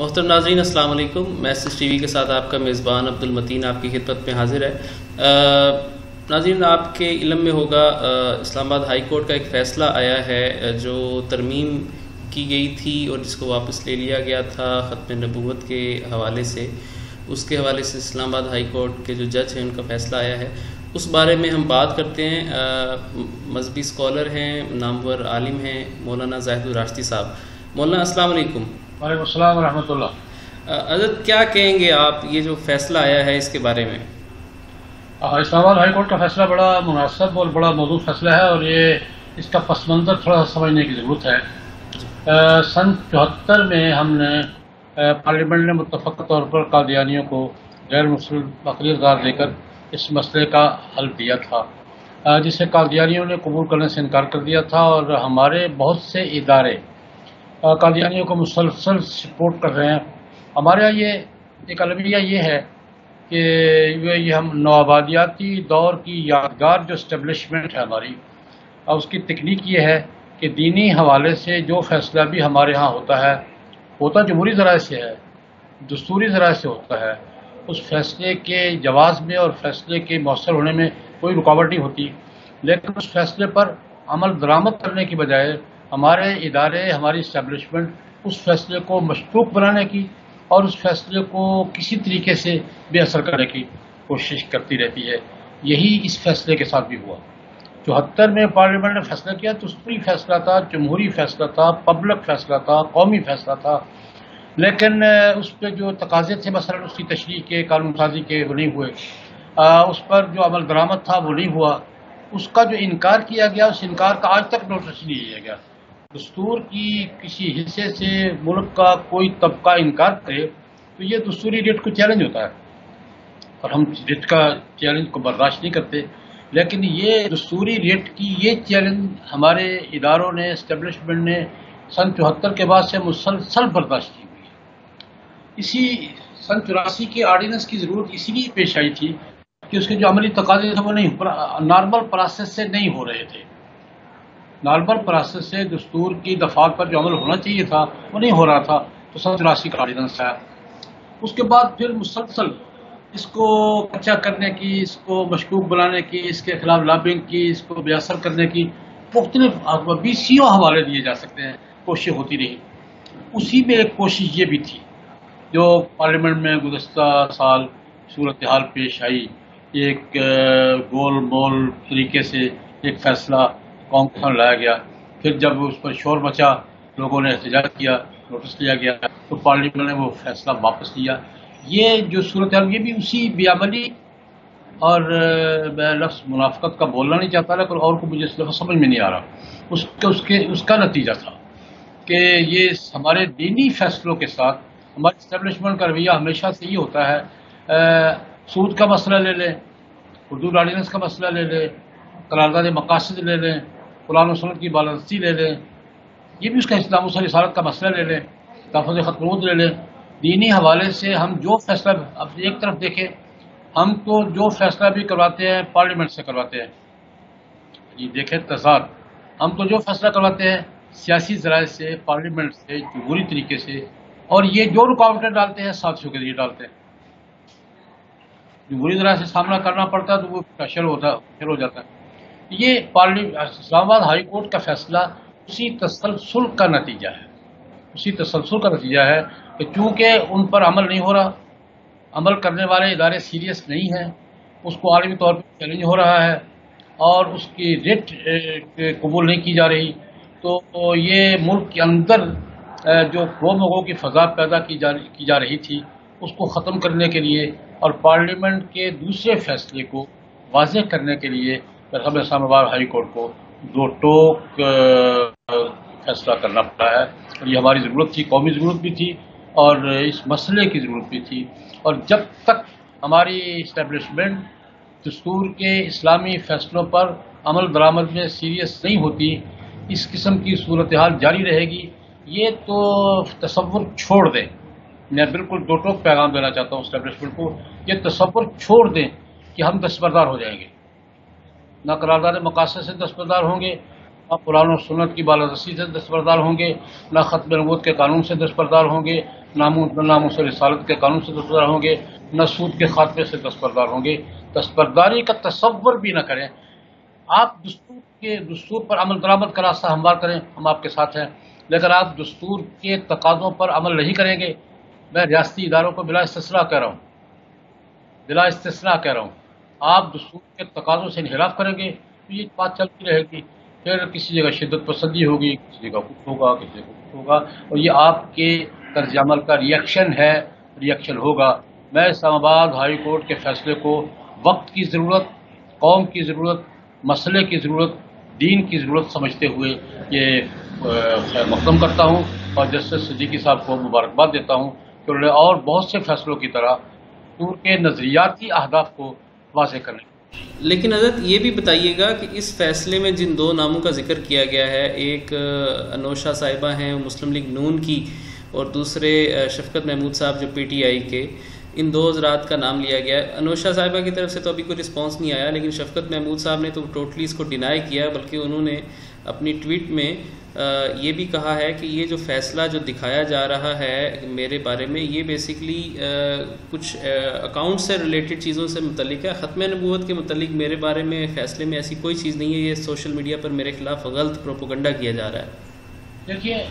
محترم ناظرین السلام علیکم، میں ایس ایس ٹی وی کے ساتھ آپ کا میزبان عبدالمتین آپ کی خدمت میں حاضر ہے۔ ناظرین، آپ کے علم میں ہوگا اسلام آباد ہائی کورٹ کا ایک فیصلہ آیا ہے جو ترمیم کی گئی تھی اور جس کو واپس لے لیا گیا تھا ختم نبوت کے حوالے سے۔ اس کے حوالے سے اسلام آباد ہائی کورٹ کے جو جج ہیں ان کا فیصلہ آیا ہے، اس بارے میں ہم بات کرتے ہیں۔ مذہبی اسکالر ہیں، نامور عالم ہیں مولانا زاہد الراشدی صاحب۔ مولانا السلام علیکم۔ وعلیکم السلام ورحمۃ اللہ۔ حضرت کیا کہیں گے آپ، یہ جو فیصلہ آیا ہے اس کے بارے میں؟ اسلام آباد ہائی کورٹ کا فیصلہ بڑا مناسب اور بڑا موضوع فیصلہ ہے، اور یہ اس کا پس منظر تھوڑا سا سمجھنے کی ضرورت ہے۔ سن 74 میں ہم نے پارلیمنٹ نے متفقہ طور پر قادیانیوں کو غیر مسلم اقلیت قرار دے کر اس مسئلے کا حل دیا تھا، جسے قادیانیوں نے قبول کرنے سے انکار کر دیا تھا، اور ہمارے بہت سے ادارے قادیانیوں کو مسلسل سپورٹ کر رہے ہیں۔ ہمارے یہاں یہ ایک المیہ یہ ہے کہ یہ ہم نوآبادیاتی دور کی یادگار جو اسٹیبلشمنٹ ہے ہماری، اس کی تکنیک یہ ہے کہ دینی حوالے سے جو فیصلہ بھی ہمارے ہاں ہوتا جمہوری ذرائع سے ہے، دستوری ذرائع سے ہوتا ہے، اس فیصلے کے جواز میں اور فیصلے کے مؤثر ہونے میں کوئی رکاوٹ نہیں ہوتی، لیکن اس فیصلے پر عمل درآمد کرنے کی بجائے ہمارے ادارے، ہماری اسٹیبلشمنٹ اس فیصلے کو مشکوک بنانے کی اور اس فیصلے کو کسی طریقے سے بے اثر کرنے کی کوشش کرتی رہتی ہے۔ یہی اس فیصلے کے ساتھ بھی ہوا۔ 74 میں پارلیمنٹ نے فیصلہ کیا، دستوری فیصلہ تھا، جمہوری فیصلہ تھا، پبلک فیصلہ تھا، قومی فیصلہ تھا، لیکن اس پہ جو تقاضے تھے مثلا اس کی تشریح کے، قانون سازی کے، وہ نہیں ہوئے۔ اس پر جو عمل درآمد تھا وہ نہیں ہوا۔ اس کا جو انکار کیا گیا، اس انکار کا آج تک نوٹس نہیں لیا گیا۔ دستور کی کسی حصے سے ملک کا کوئی طبقہ انکار کرے تو یہ دستوری ریٹ کو چیلنج ہوتا ہے، اور ہم ریٹ کا چیلنج کو برداشت نہیں کرتے، لیکن یہ دستوری ریٹ کی یہ چیلنج ہمارے اداروں نے، اسٹیبلشمنٹ نے سن 74 کے بعد سے مسلسل برداشت کی ہوئی ہے۔ اسی سن 84 کے آرڈیننس کی ضرورت اسی لیے پیش آئی تھی کہ اس کے جو عملی تقاضے تھے وہ نہیں نارمل پروسیس سے نہیں ہو رہے تھے۔ نارمل پروسیس سے دستور کی دفعات پر جو عمل ہونا چاہیے تھا وہ نہیں ہو رہا تھا، تو سن 84 کا آرڈیننس ہے۔ اس کے بعد پھر مسلسل اس کو کچا کرنے کی، اس کو مشکوک بنانے کی، اس کے خلاف لابنگ کی، اس کو بے اثر کرنے کی مختلف 20 حوالے دیے جا سکتے ہیں، کوششیں ہوتی رہی۔ اسی میں ایک کوشش یہ بھی تھی جو پارلیمنٹ میں گزشتہ سال صورتحال پیش آئی، ایک گول مول طریقے سے ایک فیصلہ کانگریس میں لایا گیا، پھر جب اس پر شور مچا، لوگوں نے احتجاج کیا، نوٹس لیا گیا، تو پارلیمنٹ نے وہ فیصلہ واپس لیا۔ یہ جو صورتحال، یہ بھی اسی بے عملی، اور میں لفظ منافقت کا بولنا نہیں چاہتا، لیکن اور کو مجھے اس لفظ سمجھ میں نہیں آ رہا، اس کا نتیجہ تھا کہ یہ ہمارے دینی فیصلوں کے ساتھ ہماری اسٹیبلشمنٹ کا رویہ ہمیشہ سے یہ ہوتا ہے۔ سود کا مسئلہ لے لیں، حدود آرڈیننس کا مسئلہ لے لیں، قرارداد مقاصد لے لیں، قرآن و سنت کی بالادستی لے لیں، یہ بھی اس کا اسلام و رسالت کا مسئلہ لے لیں، تحفظ ختم لے لیں۔ دینی حوالے سے ہم جو فیصلہ، اب ایک طرف دیکھیں، ہم تو جو فیصلہ بھی کرواتے ہیں پارلیمنٹ سے کرواتے ہیں، یہ دیکھیں تضاد، ہم تو جو فیصلہ کرواتے ہیں سیاسی ذرائع سے، پارلیمنٹ سے، جمہوری طریقے سے، اور یہ جو رکاوٹیں ڈالتے ہیں ساتھیوں کے ذریعے ڈالتے ہیں۔ جمہوری ذرائع سے سامنا کرنا پڑتا ہے تو وہ فیل ہو جاتا ہے۔ یہ اسلام آباد ہائی کورٹ کا فیصلہ اسی تسلسل کا نتیجہ ہے، کہ چونکہ ان پر عمل نہیں ہو رہا، عمل کرنے والے ادارے سیریس نہیں ہیں، اس کو عالمی طور پہ چیلنج ہو رہا ہے، اور اس کی ریٹ قبول نہیں کی جا رہی، تو یہ ملک کے اندر جو گو کی فضا پیدا کی جا رہی تھی، اس کو ختم کرنے کے لیے اور پارلیمنٹ کے دوسرے فیصلے کو واضح کرنے کے لیے اسلام آباد ہائی کورٹ کو دو ٹوک فیصلہ کرنا پڑا ہے، اور یہ ہماری ضرورت تھی، قومی ضرورت بھی تھی، اور اس مسئلے کی ضرورت بھی تھی۔ اور جب تک ہماری اسٹیبلشمنٹ دستور کے اسلامی فیصلوں پر عمل درآمد میں سیریس نہیں ہوتی، اس قسم کی صورتحال جاری رہے گی۔ یہ تو تصور چھوڑ دیں، میں بالکل دو ٹوک پیغام دینا چاہتا ہوں اسٹیبلشمنٹ کو، یہ تصور چھوڑ دیں کہ ہم دستبردار ہو جائیں گے، نہ قرارداد مقاصد سے دستبردار ہوں گے، نہ قرآن و سنت کی بالادستی سے دستبردار ہوں گے، نہ ختم نبوت کے قانون سے دستبردار ہوں گے، ناموس رسالت کے قانون سے دستبردار ہوں گے، نہ سود کے خاتمے سے دستبردار ہوں گے. دستبرداری کا تصور بھی نہ کریں. آپ دستور پر عمل درآمد کا راستہ ہموار کریں، ہم آپ کے ساتھ ہیں، لیکن آپ دستور کے تقاضوں پر عمل نہیں کریں گے. میں ریاستی اداروں کو بلا استثناء کہہ رہا ہوں، آپ دستور کے تقاضوں سے انحراف کریں گے تو یہ بات چلتی رہے گی. پھر کسی جگہ شدت پسندی ہوگی، کسی جگہ کچھ ہوگا، کسی جگہ کچھ ہوگا، اور یہ آپ کے طرز عمل کا ریئیکشن ہوگا. میں اسلام آباد ہائی کورٹ کے فیصلے کو وقت کی ضرورت، قوم کی ضرورت، مسئلے کی ضرورت، دین کی ضرورت سمجھتے ہوئے یہ مقدم کرتا ہوں، اور جسٹس صدیقی صاحب کو مبارکباد دیتا ہوں کہ انہوں نے اور بہت سے فیصلوں کی طرح دستور کے نظریاتی اہداف کو واضح کرنے. لیکن حضرت یہ بھی بتائیے گا کہ اس فیصلے میں جن دو ناموں کا ذکر کیا گیا ہے، ایک انوشا صاحبہ ہیں مسلم لیگ نون کی، اور دوسرے شفقت محمود صاحب جو پی ٹی آئی کے، ان دو حضرات کا نام لیا گیا ہے. انوشا صاحبہ کی طرف سے تو ابھی کوئی رسپانس نہیں آیا، لیکن شفقت محمود صاحب نے تو ٹوٹلی اس کو ڈینائی کیا، بلکہ انہوں نے اپنی ٹویٹ میں یہ بھی کہا ہے کہ یہ جو فیصلہ جو دکھایا جا رہا ہے میرے بارے میں، یہ بیسیکلی کچھ اکاؤنٹ سے ریلیٹڈ چیزوں سے متعلق ہے. ختم نبوت کے متعلق میرے بارے میں فیصلے میں ایسی کوئی چیز نہیں ہے، یہ سوشل میڈیا پر میرے خلاف غلط پروپیگنڈا کیا جا رہا ہے. دیکھیے،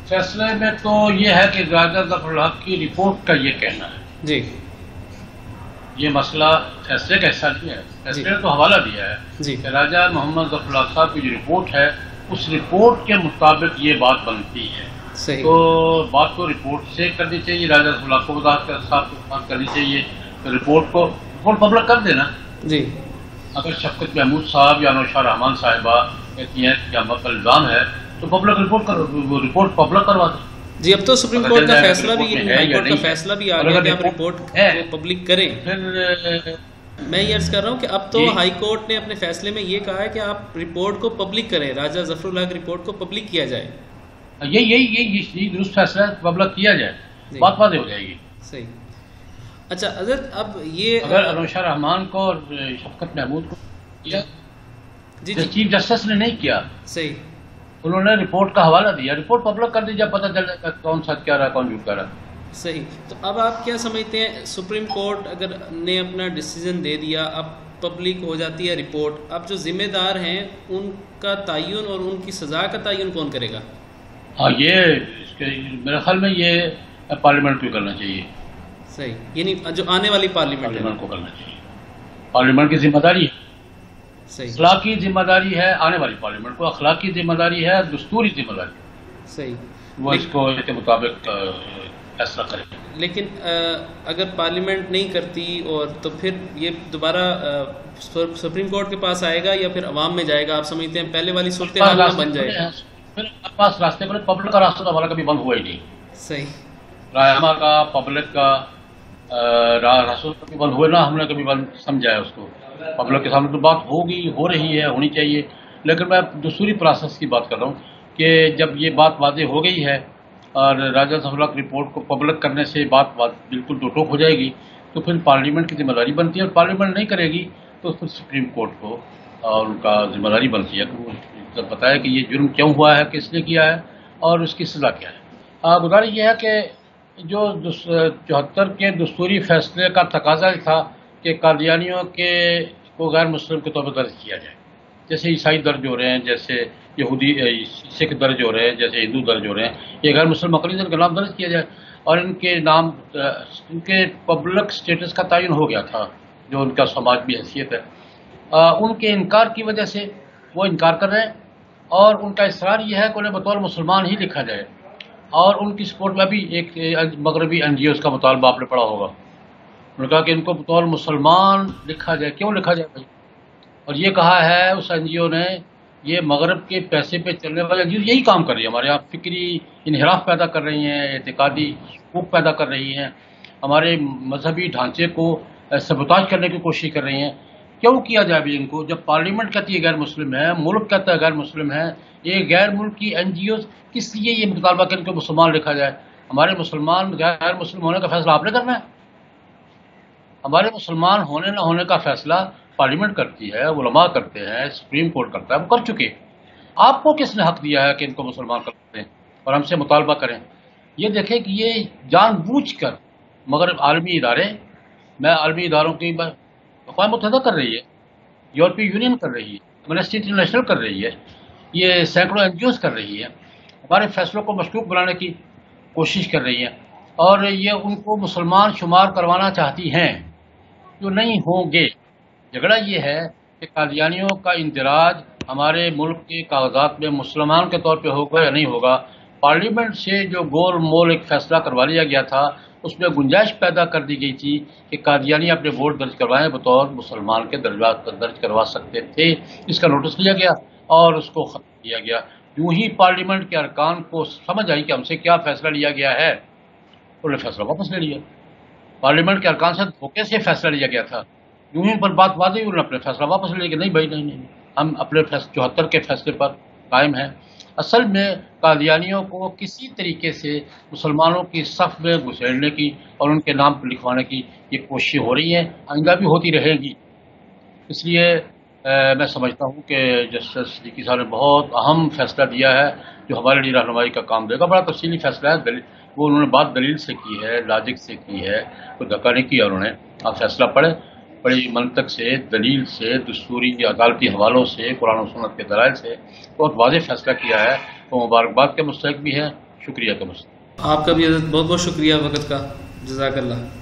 فیصلے میں تو یہ ہے کہ راجہ ظفر الحق کی رپورٹ کا یہ کہنا ہے. جی، یہ مسئلہ فیصلے کا حصہ نہیں ہے. فیصلے نے تو حوالہ دیا ہے کہ راجہ محمد ظفر الحق صاحب کی جو رپورٹ ہے، اس رپورٹ کے مطابق یہ بات بنتی ہے. صحیح. تو بات کو رپورٹ سے کرنی چاہیے، راجہ ظفر الحق کو وضاحت صاحب کو بات کرنی چاہیے. تو رپورٹ پبلک کر دینا. جی، اگر شفقت محمود صاحب یا انوشا رحمان صاحبہ کہتی ہیں کہ ہم پر الزام ہے تو پبلک رپورٹ پبلک کروا دیں. جی، اب تو سپریم کورٹ کا فیصلہ بھی، ہائی کورٹ کا فیصلہ بھی آ گیا کہ آپ رپورٹ کو پبلک کریں. میں یہ عرض کر رہا ہوں کہ اب تو ہائی کورٹ نے اپنے فیصلے میں یہ کہا ہے کہ آپ رپورٹ کو پبلک کریں، راجہ ظفر الحق رپورٹ کو پبلک کیا جائے. یہی درست فیصلہ پبلک کیا جائے، بات واضح ہو جائے گی. صحیح. اچھا حضرت، اب یہ اگر انوشا رحمان کو اور شفقت محمود کو کیا، چیف جسٹس نے نہیں کیا، صحیح، انہوں نے رپورٹ کا حوالہ دیا، رپورٹ پبلک کر دی، جب پتہ چل جائے گا کون سچ کہہ رہا ہے کون جھوٹ کہہ رہا ہے. صحیح. تو اب آپ کیا سمجھتے ہیں، سپریم کورٹ اگر نے اپنا ڈیسیژن دے دیا، اب پبلک ہو جاتی ہے رپورٹ، اب جو ذمہ دار ہیں ان کا تعین اور ان کی سزا کا تعین کون کرے گا؟ ہاں، میرے خیال میں یہ پارلیمنٹ کو کرنا چاہیے. صحیح، یعنی جو آنے والی پارلیمنٹ کو کرنا چاہیے. پارلیمنٹ کی ذمہ داری ہے، صحیح، اخلاقی ذمہ داری ہے. آنے والی پارلیمنٹ کو اخلاقی ذمہ داری ہے، دستوری ذمہ داری. صحیح، وہ اس کو اس کے مطابق فیصلہ کرے. لیکن اگر پارلیمنٹ نہیں کرتی اور تو پھر یہ دوبارہ سپریم کورٹ کے پاس آئے گا یا پھر عوام میں جائے گا؟ آپ سمجھتے ہیں پہلے والی صورتحال نہ بن جائے گا؟ پھر پاس راستے پر پبلک کا راستہ تو ہمارا کبھی بند ہوا ہی نہیں. صحیح. رائے کا، پبلک کا راستہ کبھی بند ہوئے نہ، ہم نے کبھی بند سمجھا ہے اس کو. پبلک کے سامنے تو بات ہوگی، ہو رہی ہے، ہونی چاہیے. لیکن میں دستوری پروسیس کی بات کر رہا ہوں کہ جب یہ بات واضح ہو گئی ہے اور راجہ ظفر الحق رپورٹ کو پبلک کرنے سے بات بالکل دو ٹوک ہو جائے گی، تو پھر پارلیمنٹ کی ذمہ داری بنتی ہے، اور پارلیمنٹ نہیں کرے گی تو پھر سپریم کورٹ کو اور ان کا ذمہ داری بنتی ہے کہ وہ بتائے کہ یہ جرم کیوں ہوا ہے، کس لیے کیا ہے اور اس کی سزا کیا ہے. گزارش یہ ہے کہ جو 74 کے دستوری فیصلے کا تقاضا تھا کہ قادیانیوں کو غیر مسلم کے طور پر درج کیا جائے، جیسے عیسائی درج ہو رہے ہیں، جیسے یہودی سکھ درج ہو رہے ہیں، جیسے ہندو درج ہو رہے ہیں، یہ غیر مسلم اقلیت کا نام درج کیا جائے. اور ان کے پبلک سٹیٹس کا تعین ہو گیا تھا، جو ان کا سماج بھی حیثیت ہے. ان کے انکار کی وجہ سے وہ انکار کر رہے ہیں، اور ان کا اصرار یہ ہے کہ انہیں بطور مسلمان ہی لکھا جائے. اور ان کی سپورٹ میں بھی ایک مغربی این جی اوز کا مطالبہ آپ نے پڑھا ہوگا. انہوں نے کہا کہ ان کو بطور مسلمان لکھا جائے. کیوں لکھا جائے بھائی؟ اور یہ کہا ہے اس این جی او نے، یہ مغرب کے پیسے پہ چلنے والے این جی او یہی کام کر رہی ہے، ہمارے یہاں فکری انحراف پیدا کر رہی ہیں، اعتقادی حقوق پیدا کر رہی ہیں، ہمارے مذہبی ڈھانچے کو سبوتاج کرنے کی کوشش کر رہی ہیں. کیوں کیا جائے بھی ان کو؟ جب پارلیمنٹ کہتی ہے غیر مسلم ہے، ملک کہتا ہے غیر مسلم ہے، یہ غیر ملکی این جی اوز کس لیے یہ مطالبہ کہ ان کو مسلمان لکھا جائے؟ ہمارے مسلمان غیر مسلم ہونے کا فیصلہ آپ نے کرنا ہے. ہمارے مسلمان ہونے نہ ہونے کا فیصلہ پارلیمنٹ کرتی ہے، علماء کرتے ہیں، سپریم کورٹ کرتا ہے، وہ کر چکے. آپ کو کس نے حق دیا ہے کہ ان کو مسلمان کر دیں اور ہم سے مطالبہ کریں؟ یہ دیکھیں کہ یہ جان بوجھ کر مگر عالمی ادارے، میں عالمی اداروں کی اقوام متحدہ کر رہی ہے، یورپی یونین کر رہی ہے، ایمنسٹی انٹرنیشنل کر رہی ہے، یہ سینکڑوں این جی اوز کر رہی ہے، ہمارے فیصلوں کو مشکوک بنانے کی کوشش کر رہی ہیں، اور یہ ان کو مسلمان شمار کروانا چاہتی ہیں جو نہیں ہوں گے۔ جھگڑا یہ ہے کہ قادیانیوں کا اندراج ہمارے ملک کے کاغذات میں مسلمان کے طور پہ ہوگا یا نہیں ہوگا۔ پارلیمنٹ سے جو گول مول ایک فیصلہ کروا لیا گیا تھا، اس میں گنجائش پیدا کر دی گئی تھی کہ قادیانی اپنے ووٹ درج کروائیں، بطور مسلمان کے درجات درج کروا سکتے تھے۔ اس کا نوٹس لیا گیا اور اس کو ختم کیا گیا۔ یوں ہی پارلیمنٹ کے ارکان کو سمجھ آئی کہ ہم سے کیا فیصلہ لیا گیا ہے، انہوں نے فیصلہ واپس لے لیا۔ پارلیمنٹ کے ارکان سے دھوکے سے فیصلہ لیا گیا تھا، یوں ہی پر بات واضح، انہوں نے اپنے فیصلہ واپس لے لیا کہ نہیں بھائی نہیں، ہم اپنے 74 کے فیصلے پر قائم ہیں۔ اصل میں قادیانیوں کو کسی طریقے سے مسلمانوں کی صف میں گھسیڑنے کی اور ان کے نام پر لکھوانے کی یہ کوششیں ہو رہی ہیں، آئندہ بھی ہوتی رہے گی۔ اس لیے میں سمجھتا ہوں کہ جسٹس صدیقی صاحب نے بہت اہم فیصلہ دیا ہے جو ہمارے لیے رہنمائی کا کام دے گا۔ بڑا تفصیلی فیصلہ ہے، وہ انہوں نے بات دلیل سے کی ہے، لاجک سے کی ہے، کوئی دھکا نہیں کیا انہوں نے۔ آپ فیصلہ پڑھیں، بڑی منطق سے، دلیل سے، دستوری عدالتی حوالوں سے، قرآن و سنت کے دلائل سے بہت واضح فیصلہ کیا ہے۔ وہ مبارکباد کے مستحق بھی ہیں، شکریہ کے مستحق۔ آپ کا بھی بہت بہت شکریہ وقت کا، جزاک اللہ۔